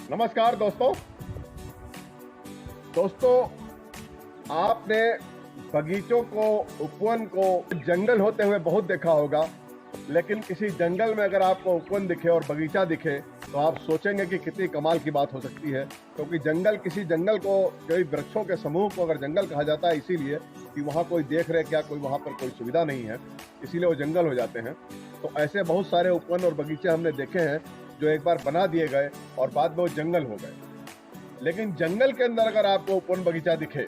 नमस्कार दोस्तों, आपने बगीचों को, उपवन को जंगल होते हुए बहुत देखा होगा, लेकिन किसी जंगल में अगर आपको उपवन दिखे और बगीचा दिखे तो आप सोचेंगे कि कितनी कमाल की बात हो सकती है। क्योंकि किसी जंगल को, कई वृक्षों के समूह को अगर जंगल कहा जाता है इसीलिए कि वहाँ कोई देख रेख या कोई वहाँ पर कोई सुविधा नहीं है, इसीलिए वो जंगल हो जाते हैं। तो ऐसे बहुत सारे उपवन और बगीचे हमने देखे हैं जो एक बार बना दिए गए और बाद में वो जंगल हो गए। लेकिन जंगल के अंदर अगर आपको उपवन बगीचा दिखे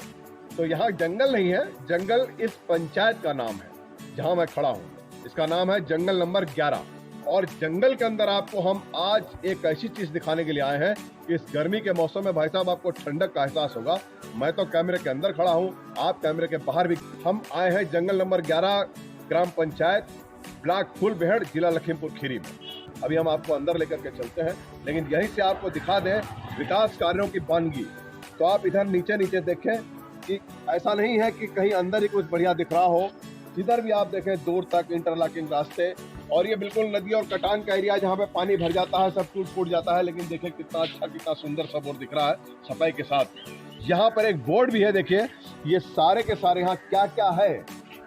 तो यहाँ जंगल नहीं है, जंगल इस पंचायत का नाम है जहाँ मैं खड़ा हूँ। इसका नाम है जंगल नंबर 11। और जंगल के अंदर आपको हम आज एक ऐसी चीज दिखाने के लिए आए हैं कि इस गर्मी के मौसम में भाई साहब आपको ठंडक का एहसास होगा। मैं तो कैमरे के अंदर खड़ा हूँ, आप कैमरे के बाहर भी। हम आए हैं जंगल नंबर 11, ग्राम पंचायत, ब्लॉक फूलबेहड़, जिला लखीमपुर खीरी में। अभी हम आपको अंदर लेकर के चलते हैं, लेकिन यहीं से आपको दिखा दें विकास कार्यों की बानगी। तो आप इधर नीचे देखें कि ऐसा नहीं है कि कहीं अंदर ही कुछ बढ़िया दिख रहा हो, जिधर भी आप देखें दूर तक इंटरलॉकिंग रास्ते। और ये बिल्कुल नदी और कटान का एरिया जहाँ पे पानी भर जाता है, सब टूट फूट जाता है, लेकिन देखें कितना अच्छा, कितना सुंदर सा बोर्ड दिख रहा है सफाई के साथ। यहाँ पर एक बोर्ड भी है, देखिए ये सारे के सारे यहाँ क्या क्या है।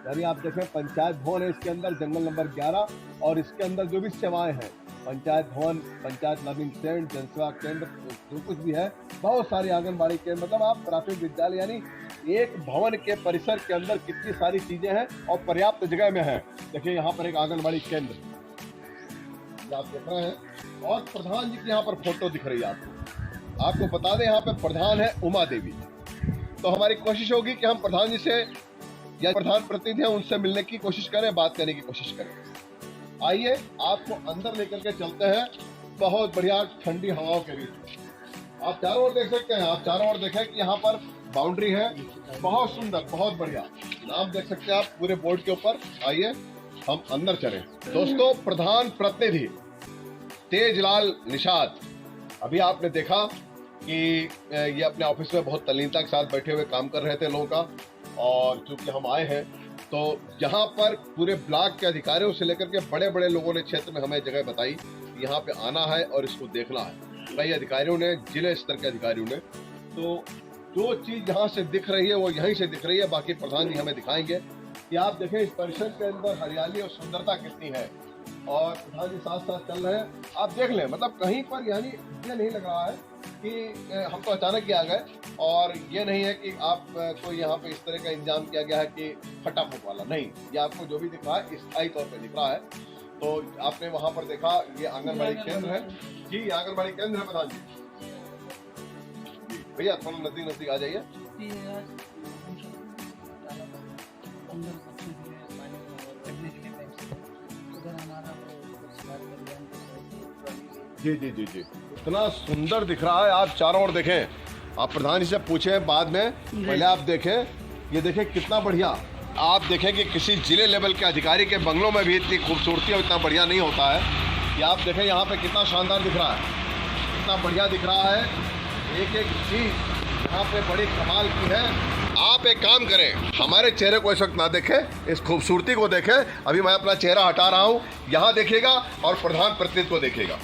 यानी आप देखें पंचायत भवन है इसके अंदर, जंगल नंबर 11, और इसके अंदर जो भी सेवाएं हैं, पंचायत भवन, पंचायत नवीन सेंटर, जनसेवा केंद्र, जो कुछ भी है, बहुत सारे आंगनबाड़ी केंद्र, मतलब आप प्राथमिक विद्यालय, यानी एक भवन के परिसर के अंदर कितनी सारी चीजें हैं और पर्याप्त जगह में है। देखिए यहाँ पर एक आंगनबाड़ी केंद्र आप देख रहे हैं, और प्रधान जी की यहाँ पर फोटो दिख रही है आपको बता दें यहाँ पे प्रधान है उमा देवी। तो हमारी कोशिश होगी कि हम प्रधान जी से या प्रधान प्रतिनिधि हैं उनसे मिलने की कोशिश करें, बात करने की कोशिश करें। आइए आपको अंदर लेकर के चलते हैं, बहुत बढ़िया ठंडी हवाओं के बीच। आप चारों ओर देख सकते हैं, आप चारों ओर देखें कि यहाँ पर बाउंड्री है, बहुत सुंदर, बहुत बढ़िया। नाम देख सकते हैं आप पूरे बोर्ड के ऊपर। आइए हम अंदर चलें। दोस्तों, प्रधान प्रतिनिधि तेजलाल निषाद, अभी आपने देखा कि ये अपने ऑफिस में बहुत तल्लीनता के साथ बैठे हुए काम कर रहे थे लोगों का। और चूंकि हम आए हैं तो यहाँ पर पूरे ब्लॉक के अधिकारियों से लेकर के बड़े बड़े लोगों ने क्षेत्र में हमें जगह बताई, यहाँ पे आना है और इसको देखना है। कई अधिकारियों ने, जिले स्तर के अधिकारियों ने, तो जो चीज यहाँ से दिख रही है वो यहीं से दिख रही है। बाकी प्रधान जी हमें दिखाएंगे कि आप देखें इस परिसर के अंदर हरियाली और सुंदरता कितनी है। और प्रधान जी साथ साथ चल रहे हैं, आप देख लें, मतलब कहीं पर यानी ये नहीं लग रहा है कि हम तो अचानक ही आ गए, और ये नहीं है कि आप को यहाँ पे इस तरह का इंतजाम किया गया है कि फटाफट वाला, नहीं। ये आपको जो भी दिख रहा है स्थायी तौर पे दिख रहा है। तो आपने वहाँ पर देखा ये आंगनबाड़ी केंद्र है जी, आंगनबाड़ी केंद्र है प्रधान जी। भैया थोड़ा नजदीक आ जाइए। जी इतना सुंदर दिख रहा है, आप चारों ओर देखें। आप प्रधान जी से पूछें बाद में, पहले आप देखें, ये देखें कितना बढ़िया। आप देखें कि किसी जिले लेवल के अधिकारी के बंगलों में भी इतनी खूबसूरती और इतना बढ़िया नहीं होता है। कि आप देखें यहाँ पे कितना शानदार दिख रहा है, कितना बढ़िया दिख रहा है। एक एक चीज यहाँ पे बड़ी कमाल की है। आप एक काम करें, हमारे चेहरे को इस वक्त ना देखें, इस खूबसूरती को देखें। अभी मैं अपना चेहरा हटा रहा हूँ, यहाँ देखिएगा और प्रधान प्रतिनिधि को देखिएगा।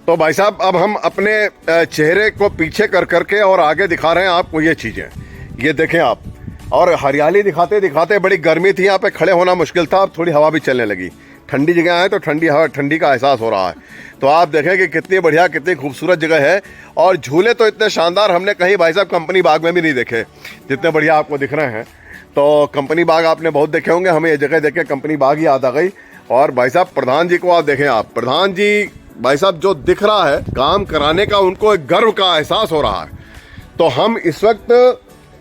तो भाई साहब, अब हम अपने चेहरे को पीछे कर करके और आगे दिखा रहे हैं आपको ये चीजें। ये देखें आप, और हरियाली दिखाते दिखाते बड़ी गर्मी थी, यहाँ पे खड़े होना मुश्किल था। अब थोड़ी हवा भी चलने लगी, ठंडी जगह है तो ठंडी हवा, ठंडी का एहसास हो रहा है। तो आप देखें कि कितनी बढ़िया, कितनी खूबसूरत जगह है। और झूले तो इतने शानदार हमने कहीं भाई साहब कंपनी बाग में भी नहीं देखे, जितने बढ़िया आपको दिख रहे हैं। तो कंपनी बाग आपने बहुत देखे होंगे, हमें ये जगह देख के कंपनी बाग ही याद आ गई। और भाई साहब प्रधान जी को आप देखें, आप प्रधान जी भाई साहब जो दिख रहा है, काम कराने का उनको एक गर्व का एहसास हो रहा है। तो हम इस वक्त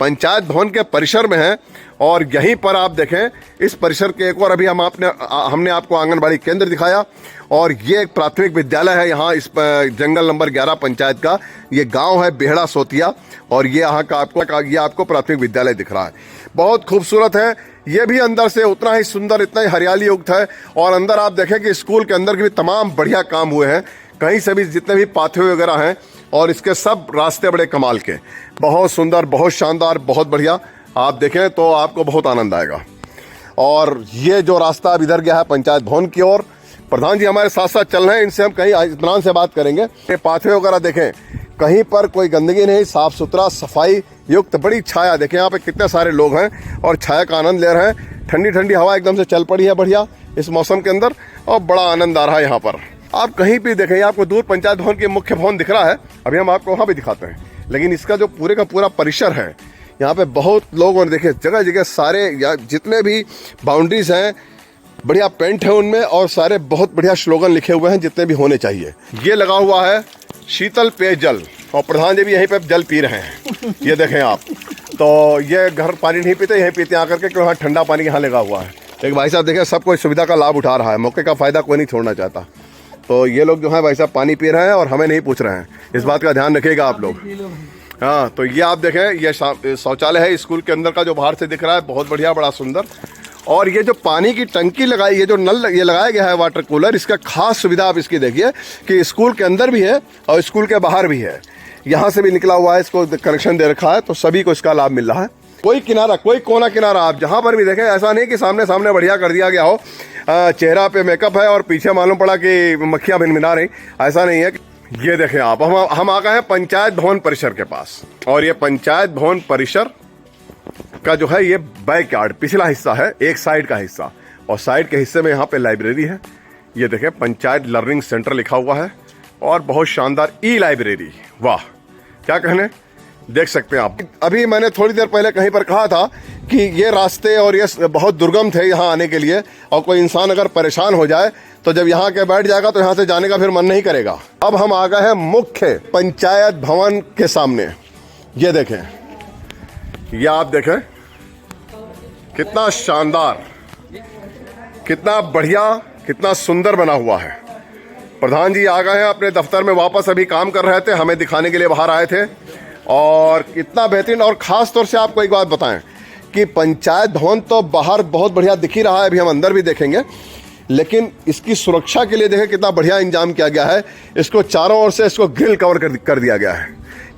पंचायत भवन के परिसर में हैं, और यहीं पर आप देखें इस परिसर के एक और, अभी हमने आपको आंगनबाड़ी केंद्र दिखाया, और ये एक प्राथमिक विद्यालय है यहाँ इस जंगल नंबर 11 पंचायत का। ये गांव है बेहड़ा सोतिया, और ये यहाँ का आपको प्राथमिक विद्यालय दिख रहा है। बहुत खूबसूरत है, ये भी अंदर से उतना ही सुंदर, इतना ही हरियाली युक्त है। और अंदर आप देखें कि स्कूल के अंदर के भी तमाम बढ़िया काम हुए हैं, कहीं से भी जितने भी पाथवे वगैरह हैं, और इसके सब रास्ते बड़े कमाल के, बहुत सुंदर, बहुत शानदार, बहुत बढ़िया। आप देखें तो आपको बहुत आनंद आएगा। और ये जो रास्ता अब इधर गया है पंचायत भवन की ओर, प्रधान जी हमारे साथ साथ चल रहे हैं, इनसे हम कहीं इत्मीनान से बात करेंगे। ये पाथवे वगैरह देखें, कहीं पर कोई गंदगी नहीं, साफ सुथरा सफाई युक्त, बड़ी छाया। देखें यहाँ पे कितने सारे लोग हैं और छाया का आनंद ले रहे हैं। ठंडी ठंडी हवा एकदम से चल पड़ी है बढ़िया इस मौसम के अंदर, और बड़ा आनंद आ रहा है यहाँ पर। आप कहीं भी देखें, आपको दूर पंचायत भवन के मुख्य भवन दिख रहा है, अभी हम आपको वहाँ भी दिखाते हैं। लेकिन इसका जो पूरे का पूरा परिसर है, यहाँ पे बहुत लोग, और देखें जगह जगह सारे जितने भी बाउंड्रीज हैं बढ़िया पेंट है उनमें, और सारे बहुत बढ़िया स्लोगन लिखे हुए हैं जितने भी होने चाहिए। ये लगा हुआ है शीतल पेयजल, और प्रधान जी भी यहीं पे जल पी रहे हैं। ये देखें आप, तो ये घर पानी नहीं पीते, यहीं पीते आकर के, क्योंकि वहाँ ठंडा पानी यहाँ लगा हुआ है। लेकिन भाई साहब देखें, सब कोई सुविधा का लाभ उठा रहा है, मौके का फ़ायदा कोई नहीं छोड़ना चाहता। तो ये लोग जो है भाई साहब पानी पी रहे हैं और हमें नहीं पूछ रहे हैं, इस बात का ध्यान रखिएगा आप लोग। हाँ, तो ये आप देखें, ये शौचालय है स्कूल के अंदर का, जो बाहर से दिख रहा है, बहुत बढ़िया, बड़ा सुंदर। और ये जो पानी की टंकी लगाई, ये जो नल ये लगाया गया है वाटर कूलर, इसका खास सुविधा आप इसकी देखिए कि स्कूल के अंदर भी है और स्कूल के बाहर भी है, यहाँ से भी निकला हुआ है, इसको कनेक्शन दे रखा है, तो सभी को इसका लाभ मिल रहा है। कोई किनारा, कोई कोना किनारा आप जहाँ पर भी देखें, ऐसा नहीं कि सामने सामने बढ़िया कर दिया गया हो, चेहरा पे मेकअप है और पीछे मालूम पड़ा कि मक्खियाँ भिनभिना रही, ऐसा नहीं है। ये देखें आप, हम आ गए हैं पंचायत भवन परिसर के पास, और ये पंचायत भवन परिसर का जो है ये बैक यार्ड पिछला हिस्सा है, एक साइड का हिस्सा, और साइड के हिस्से में यहाँ पे लाइब्रेरी है। ये देखें, पंचायत लर्निंग सेंटर लिखा हुआ है, और बहुत शानदार ई लाइब्रेरी, वाह क्या कहने, देख सकते हैं आप। अभी मैंने थोड़ी देर पहले कहीं पर कहा था कि ये रास्ते और ये बहुत दुर्गम थे यहाँ आने के लिए, और कोई इंसान अगर परेशान हो जाए तो जब यहाँ के बैठ जाएगा तो यहाँ से जाने का फिर मन नहीं करेगा। अब हम आ गए हैं मुख्य पंचायत भवन के सामने। ये देखें, ये आप देखें कितना शानदार, कितना बढ़िया, कितना सुंदर बना हुआ है। प्रधान जी आ गए हैं अपने दफ्तर में वापस, अभी काम कर रहे थे, हमें दिखाने के लिए बाहर आए थे, और कितना बेहतरीन। और ख़ास तौर से आपको एक बात बताएं कि पंचायत भवन तो बाहर बहुत बढ़िया दिख ही रहा है, अभी हम अंदर भी देखेंगे, लेकिन इसकी सुरक्षा के लिए देखें कितना बढ़िया इंतजाम किया गया है। इसको चारों ओर से इसको ग्रिल कवर कर दिया गया है,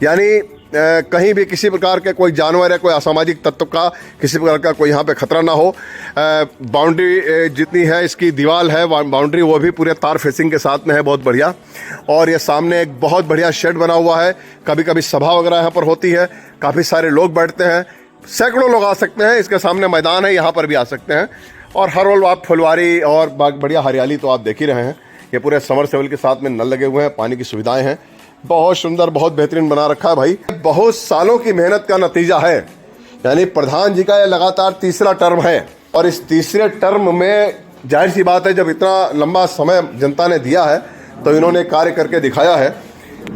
यानी कहीं भी किसी प्रकार के कोई जानवर या कोई असामाजिक तत्व का किसी प्रकार का कोई यहाँ पे खतरा ना हो। बाउंड्री जितनी है, इसकी दीवार है बाउंड्री, वो भी पूरे तार फेसिंग के साथ में है, बहुत बढ़िया। और ये सामने एक बहुत बढ़िया शेड बना हुआ है, कभी कभी सभा वगैरह यहाँ पर होती है, काफ़ी सारे लोग बैठते हैं, सैकड़ों लोग आ सकते हैं। इसके सामने मैदान है, यहाँ पर भी आ सकते हैं, और हर रोज आप फुलवारी और बढ़िया हरियाली तो आप देख ही रहे हैं। ये पूरे समर सेवल के साथ में नल लगे हुए हैं, पानी की सुविधाएं हैं, बहुत सुंदर, बहुत बेहतरीन बना रखा है भाई। बहुत सालों की मेहनत का नतीजा है, यानी प्रधान जी का ये लगातार तीसरा टर्म है, और इस तीसरे टर्म में जाहिर सी बात है, जब इतना लंबा समय जनता ने दिया है तो इन्होंने कार्य करके दिखाया है।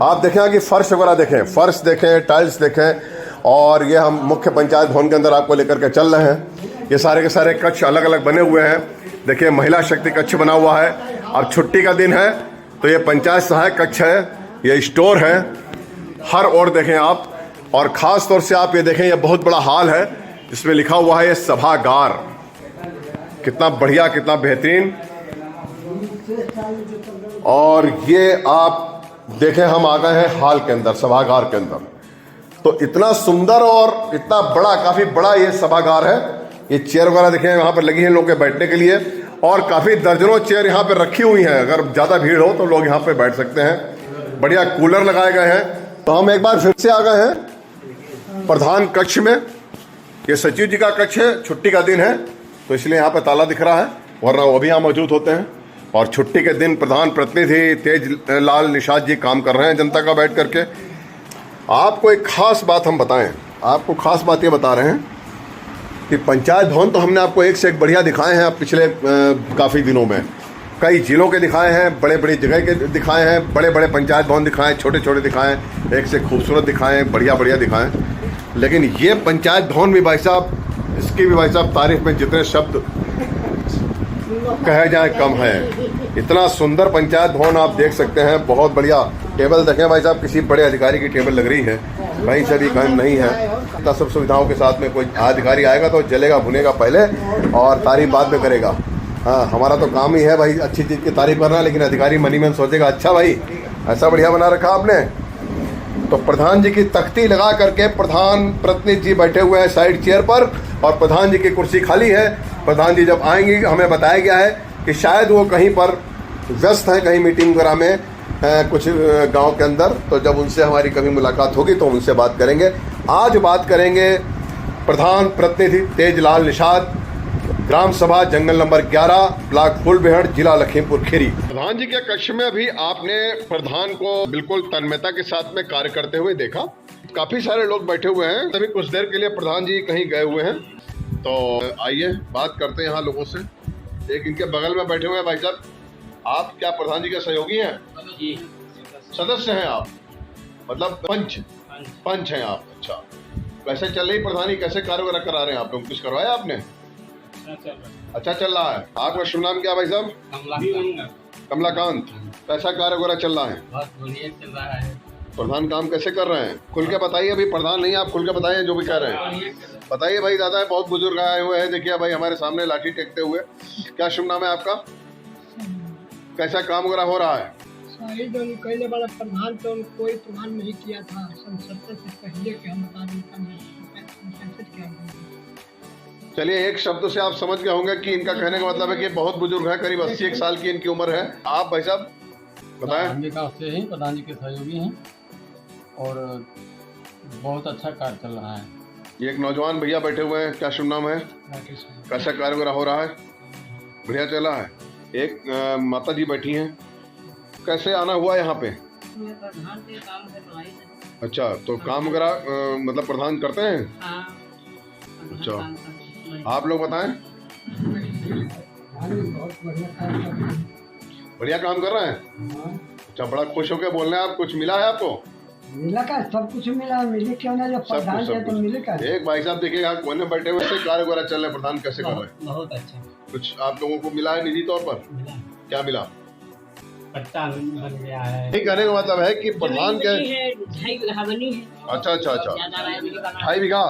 आप देखें कि फर्श वगैरह देखें, फर्श देखें, टाइल्स देखें, और ये हम मुख्य पंचायत भवन के अंदर आपको लेकर के चल रहे हैं। ये सारे के सारे कक्ष अलग अलग बने हुए हैं। देखिए, महिला शक्ति कक्ष बना हुआ है, अब छुट्टी का दिन है तो ये पंचायत सहायक कक्ष है, ये स्टोर है, हर ओर देखें आप। और ख़ास तौर से आप ये देखें, ये बहुत बड़ा हॉल है, इसमें लिखा हुआ है ये सभागार। कितना बढ़िया, कितना बेहतरीन। और ये आप देखें, हम आ गए हैं हॉल के अंदर, सभागार के अंदर। तो इतना सुंदर और इतना बड़ा, काफ़ी बड़ा ये सभागार है। ये चेयर वगैरह देखें यहाँ पर लगी हैं लोगों के बैठने के लिए, और काफ़ी दर्जनों चेयर यहाँ पर रखी हुई हैं, अगर ज़्यादा भीड़ हो तो लोग यहाँ पर बैठ सकते हैं। बढ़िया कूलर लगाए गए हैं। तो हम एक बार फिर से आ गए हैं प्रधान कक्ष में। ये सचिव जी का कक्ष है, छुट्टी का दिन है तो इसलिए यहाँ पे ताला दिख रहा है, वरना वो भी यहाँ मौजूद होते हैं। और छुट्टी के दिन प्रधान प्रतिनिधि तेजलाल निषाद जी काम कर रहे हैं जनता का बैठ करके। आपको एक खास बात हम बताएं, आपको खास बात ये बता रहे हैं कि पंचायत भवन तो हमने आपको एक से एक बढ़िया दिखाए हैं पिछले काफ़ी दिनों में। कई जिलों के दिखाए हैं, बड़े बड़ी जगह के दिखाए हैं, बड़े बड़े पंचायत भवन दिखाएं, छोटे छोटे दिखाएं, एक से खूबसूरत दिखाएं, बढ़िया बढ़िया दिखाएं। लेकिन ये पंचायत भवन भी भाई साहब, इसकी भी भाई साहब तारीफ में जितने शब्द कहे जाए कम है। इतना सुंदर पंचायत भवन आप देख सकते हैं, बहुत बढ़िया। टेबल देखें भाई साहब, किसी बड़े अधिकारी की टेबल लग रही है, कहीं से भी कम नहीं है। इतना सब सुविधाओं के साथ में कोई अधिकारी आएगा तो जलेगा भुनेगा पहले और तारीफ बाद में करेगा। हाँ, हमारा तो काम ही है भाई अच्छी चीज़ की तारीफ करना, लेकिन अधिकारी मनी मन सोचेगा अच्छा भाई ऐसा बढ़िया बना रखा आपने। तो प्रधान जी की तख्ती लगा करके प्रधान प्रतिनिधि जी बैठे हुए हैं साइड चेयर पर, और प्रधान जी की कुर्सी खाली है। प्रधान जी जब आएंगे, हमें बताया गया है कि शायद वो कहीं पर व्यस्त हैं कहीं मीटिंग वगैरह में कुछ गांव के अंदर, तो जब उनसे हमारी कभी मुलाकात होगी तो उनसे बात करेंगे। आज बात करेंगे प्रधान प्रतिनिधि तेजलाल निषाद, ग्राम सभा जंगल नंबर 11, ब्लॉक फूलबेहड़, जिला लखीमपुर खीरी। प्रधान जी के कक्ष में भी आपने प्रधान को बिल्कुल तन्मयता के साथ में कार्य करते हुए देखा। काफी सारे लोग बैठे हुए हैं, तभी कुछ देर के लिए प्रधान जी कहीं गए हुए हैं, तो आइए बात करते हैं यहाँ लोगों से। एक इनके बगल में बैठे हुए हैं भाई साहब, आप क्या प्रधान जी के सहयोगी हैं? जी। सदस्य हैं आप, मतलब पंच हैं आप। अच्छा, कैसे चल रही प्रधानी, कैसे कार्य वगैरह करा रहे हैं आप लोग? कुछ करवाया आपने? अच्छा चल रहा है। आपका शुभ नाम क्या भाई साहब? कमलाकांत। कैसा कार्य वगैरह चल रहा है? बहुत बढ़िया चल रहा है। प्रधान काम कैसे कर रहे हैं? खुल के बताइए, अभी प्रधान नहीं, आप खुल के बताइए जो भी कह रहे हैं। बताइए भाई, दादा बहुत बुजुर्ग आए हुए हैं, देखिए भाई हमारे सामने लाठी टेकते हुए। क्या शुभ नाम है आपका? कैसा काम वगैरह हो रहा है? पहले वाला प्रधान तो कोई प्रधान नहीं किया था, सन 70 से पहले के हम बता दें। चलिए, एक शब्द से आप समझ गए होंगे कि इनका कहने का मतलब है कि बहुत बुजुर्ग है, करीब 81 साल की इनकी उम्र है। आप भाई साहब बताएं। हम भी गाँव से ही प्रधान जी के सहयोगी हैं और बहुत अच्छा कार्य चल रहा है। ये एक नौजवान भैया बैठे हुए हैं, क्या शुभ नाम है? कैसा कार्य वगैरह हो रहा है? बढ़िया चल रहा है। एक माता जी बैठी हैं, कैसे आना हुआ यहाँ पे? अच्छा, तो काम वगैरह मतलब प्रधान करते हैं? अच्छा, आप लोग बताएं। बढ़िया काम कर रहे हैं। अच्छा, बड़ा खुश होकर बोल रहे हैं आप। कुछ मिला है आपको? मिला का सब कुछ मिला, मिले क्यों ना, जब प्रधान है तो मिले का। एक भाई साहब देखिए, आप कोने बैठे हुए से कार्य वगैरह चल रहे, प्रधान कैसे कर रहे हैं? बहुत अच्छा। कुछ आप लोगों को मिला है निजी तौर पर? क्या मिला? पट्टा बन गया है। नहीं, कहने का मतलब है कि प्रधान के 2.5 बीघा बनी है। अच्छा, 2.5 बीघा।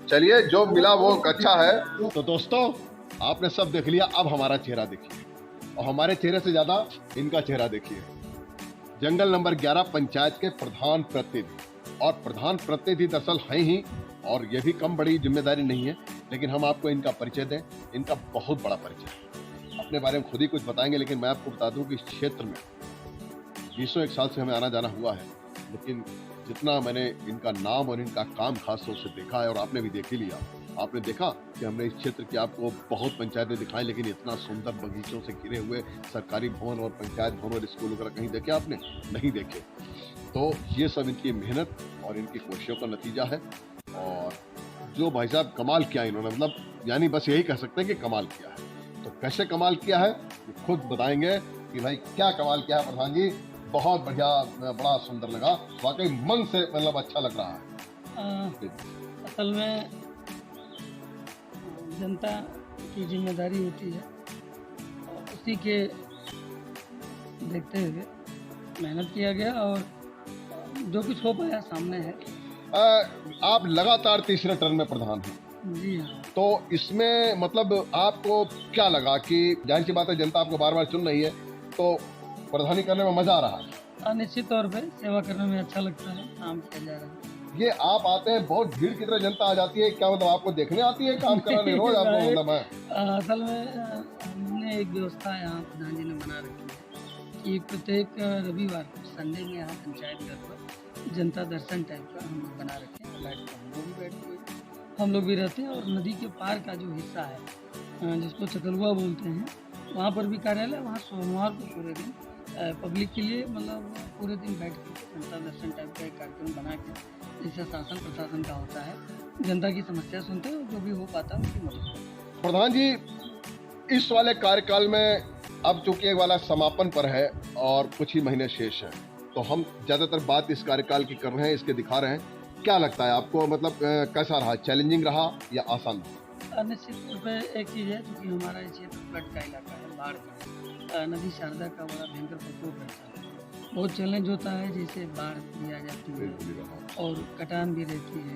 चलिए, जो मिला वो अच्छा है। तो दोस्तों, आपने सब देख लिया, अब हमारा चेहरा देखिए, और हमारे चेहरे से ज्यादा इनका चेहरा देखिए। जंगल नंबर 11 पंचायत के प्रधान प्रतिनिधि, और प्रधान प्रतिनिधि दरअसल हैं ही, और ये भी कम बड़ी जिम्मेदारी नहीं है, लेकिन हम आपको इनका परिचय दें। इनका बहुत बड़ा परिचय है, अपने बारे में खुद ही कुछ बताएंगे, लेकिन मैं आपको बता दूं कि इस क्षेत्र में 20 साल से हमें आना जाना हुआ है, लेकिन जितना मैंने इनका नाम और इनका काम खास तौर से देखा है, और आपने भी देख ही लिया। आपने देखा कि हमने इस क्षेत्र की आपको बहुत पंचायतें दिखाई, लेकिन इतना सुंदर बगीचों से घिरे हुए सरकारी भवन और पंचायत भवन और स्कूल वगैरह कहीं देखे आपने? नहीं देखे। तो ये सब इनकी मेहनत और इनकी कोशिशों का नतीजा है। और जो भाई साहब कमाल किया इन्होंने, मतलब यानी बस यही कह सकते हैं कि कमाल किया है। तो कैसे कमाल किया है ये खुद बताएंगे कि भाई क्या कमाल किया है प्रधान जी। बहुत बढ़िया, बड़ा सुंदर लगा, वाकई मन से मतलब अच्छा लग रहा है। असल में जनता की जिम्मेदारी होती है, और उसी के देखते हुए मेहनत किया गया, और जो कुछ हो पाया सामने है। आप लगातार तीसरे टर्म में प्रधान हैं। जी हाँ। तो इसमें मतलब आपको क्या लगा कि जाहिर सी बात है जनता आपको बार बार चुन रही है, तो प्रधानी करने में मजा आ रहा है? निश्चित तौर पे सेवा करने में अच्छा लगता है, काम किया जा रहा है। ये आप आते हैं, बहुत भीड़ की तरह जनता आ जाती है, क्या मतलब आपको देखने आती है, काम कराने रोज आपको मतलब है? असल में हमने एक व्यवस्था यहाँ प्रधान जी ने बना रखी है कि प्रत्येक रविवार को संडे में यहाँ पंचायत घर पर जनता दर्शन टाइप का हम लोग बना रखे हैं। बैठते हैं, हम लोग भी बैठते हैं, हम लोग भी रहते हैं। और नदी के पार का जो हिस्सा है जिसको चकलुआ बोलते हैं, वहाँ पर भी कार्यालय, वहाँ सोमवार को पूरे दिन पब्लिक के लिए मतलब पूरे दिन बैठ के जनता दर्शन टाइप का एक कार्यक्रम बना के, जिससे शासन प्रशासन का होता है, जनता की समस्या सुनते हैं और जो भी हो पाता है उनकी मदद करते हैं। प्रधान जी, इस वाले कार्यकाल में अब चूंकि एक वाला समापन पर है और कुछ ही महीने शेष है, तो हम ज्यादातर बात इस कार्यकाल की कर रहे हैं, इसके दिखा रहे हैं। क्या लगता है आपको, मतलब कैसा रहा, चैलेंजिंग रहा या आसान रहा? निश्चित रूप से एक चीज़ है, क्योंकि हमारा ये क्षेत्र फ्लड का इलाका है, बाढ़ का, नदी शारदा का बड़ा भयंकर प्रकोप रहता है। बहुत चैलेंज होता है, जैसे बाढ़ भी आ जाती है और कटान भी रहती है।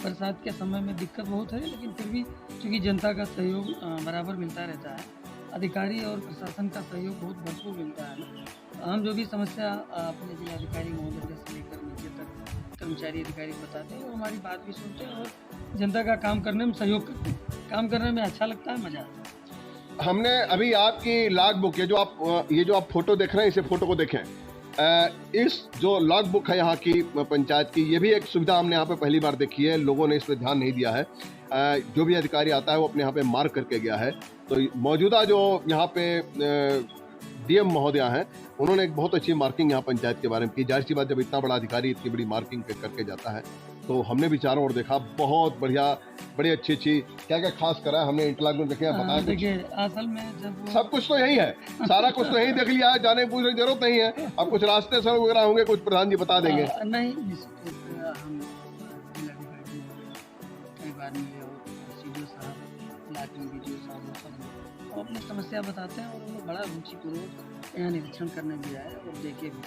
बरसात के समय में दिक्कत बहुत है, लेकिन फिर भी चूँकि जनता का सहयोग बराबर मिलता रहता है, अधिकारी और प्रशासन का सहयोग बहुत भरपूर मिलता है ना। हम जो भी समस्या अपने जिलाधिकारी महोदय से लेकर नीचे तक कर्मचारी अधिकारी बताते हैं, और हमारी बात भी सुनते हैं और जनता का काम करने में सहयोग करते हैं। काम करने में अच्छा लगता है, मज़ा आता है। हमने अभी आपकी लॉग बुक, ये जो आप फोटो देख रहे हैं, इसे फोटो को देखें। इस जो लॉग बुक है यहाँ की पंचायत की, ये भी एक सुविधा हमने यहाँ पे पहली बार देखी है। लोगों ने इस पर ध्यान नहीं दिया है। जो भी अधिकारी आता है वो अपने यहाँ पे मार्क करके गया है। तो मौजूदा जो यहाँ पे डीएम महोदया हैं, उन्होंने एक बहुत अच्छी मार्किंग यहाँ पंचायत के बारे में की। जाहिर सी बात, जब इतना बड़ा अधिकारी इतनी बड़ी मार्किंग करके जाता है, तो हमने भी चारों ओर देखा, बहुत बढ़िया, बड़ी अच्छी क्या क्या खास करा है हमने इंटरलॉक में देखे। बताया देखिए, असल में जब सब कुछ तो यही है, सारा कुछ तो यही देख लिया है, जाने पूछने की जरूरत नहीं है। अब कुछ रास्ते सड़क वगैरह होंगे, कुछ प्रधान जी बता देंगे। नहीं, निश्चित रूप से हम जिलाधिकारी कई बार मिले और सीडीओ साहब, लाठी वीडियो साहब सब अपनी समस्या बताते हैं, और वो बड़ा रुचिपूर्वक यहाँ निरीक्षण करने भी आए और देखे भी,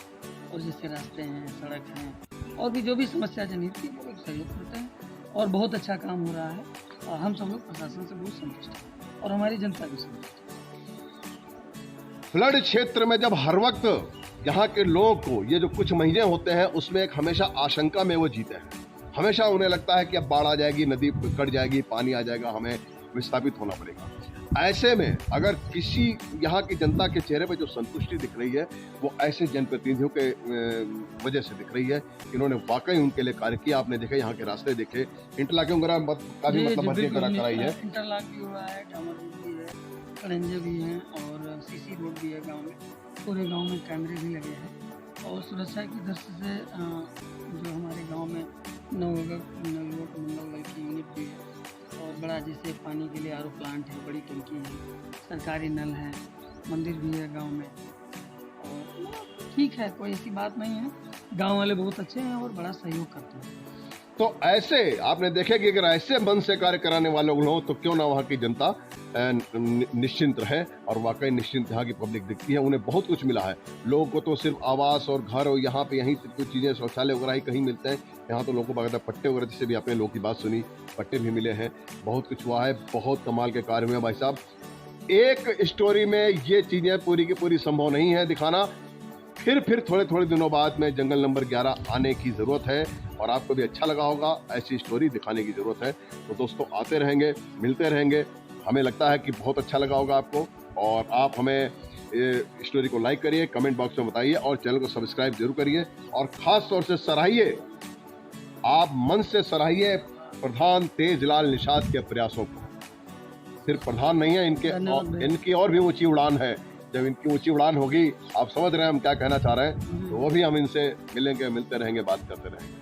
और जैसे रास्ते हैं, सड़क हैं, और भी जो भी समस्या जनित थी वो लोग सहयोग करते हैं, और बहुत अच्छा काम हो रहा है। और हम सब लोग प्रशासन से बहुत संतुष्ट हैं और हमारी जनता भी संतुष्ट है। फ्लड क्षेत्र में जब हर वक्त यहाँ के लोगों को ये जो कुछ महीने होते हैं, उसमें एक हमेशा आशंका में वो जीते हैं। हमेशा उन्हें लगता है कि अब बाढ़ आ जाएगी, नदी कट जाएगी, पानी आ जाएगा, हमें विस्थापित होना पड़ेगा। ऐसे में अगर किसी यहाँ की जनता के चेहरे पर जो संतुष्टि दिख रही है, वो ऐसे जनप्रतिनिधियों के वजह से दिख रही है। इन्होंने वाकई उनके लिए कार्य किया। आपने देखे, यहाँ के रास्ते देखे, इंटरलॉकिंग वगैरह काफी मतलब भर्ती कराई है। इंटरलॉक भी हुआ है, डामर रोड भी है, कड़ंजे भी हैं, और सीसी रोड भी है गाँव में। पूरे गाँव में कैमरे भी लगे हैं, और सुरक्षा की दृष्टि से जो हमारे गाँव में नवयुवक मंडल की यूनिट भी है, और बड़ा जैसे पानी के लिए आरओ प्लांट है, बड़ी टंकी है, सरकारी नल है, मंदिर भी है गांव में, और ठीक है, कोई ऐसी बात नहीं है। गांव वाले बहुत अच्छे हैं और बड़ा सहयोग करते हैं। तो ऐसे आपने देखे कि अगर ऐसे मन से कार्य कराने वाले लोग हों, तो क्यों ना वहाँ की जनता निश्चिंत रहे। और वाकई निश्चिंत यहाँ की पब्लिक दिखती है, उन्हें बहुत कुछ मिला है। लोगों को तो सिर्फ आवास और घर, और यहाँ पे यहीं कुछ चीज़ें, शौचालय वगैरह ही कहीं मिलते हैं। यहाँ तो लोगों को बाकायदा पट्टे वगैरह, जिससे भी आपने लोगों की बात सुनी, पट्टे भी मिले हैं। बहुत कुछ हुआ है, बहुत कमाल के कार्य हुए हैं भाई साहब। एक स्टोरी में ये चीज़ें पूरी की पूरी संभव नहीं है दिखाना। फिर थोड़े दिनों बाद में जंगल नंबर 11 आने की ज़रूरत है, और आपको भी अच्छा लगा होगा। ऐसी स्टोरी दिखाने की ज़रूरत है। तो दोस्तों, आते रहेंगे, मिलते रहेंगे। हमें लगता है कि बहुत अच्छा लगा होगा आपको, और आप हमें स्टोरी को लाइक करिए, कमेंट बॉक्स में बताइए, और चैनल को सब्सक्राइब जरूर करिए। और ख़ास तौर से सराहिए, आप मन से सराहिए प्रधान तेजलाल निषाद के प्रयासों को। सिर्फ प्रधान नहीं है, इनकी और भी ऊंची उड़ान है। जब इनकी ऊंची उड़ान होगी, आप समझ रहे हैं हम क्या कहना चाह रहे हैं, तो वो भी हम इनसे मिलेंगे, मिलते रहेंगे, बात करते रहेंगे।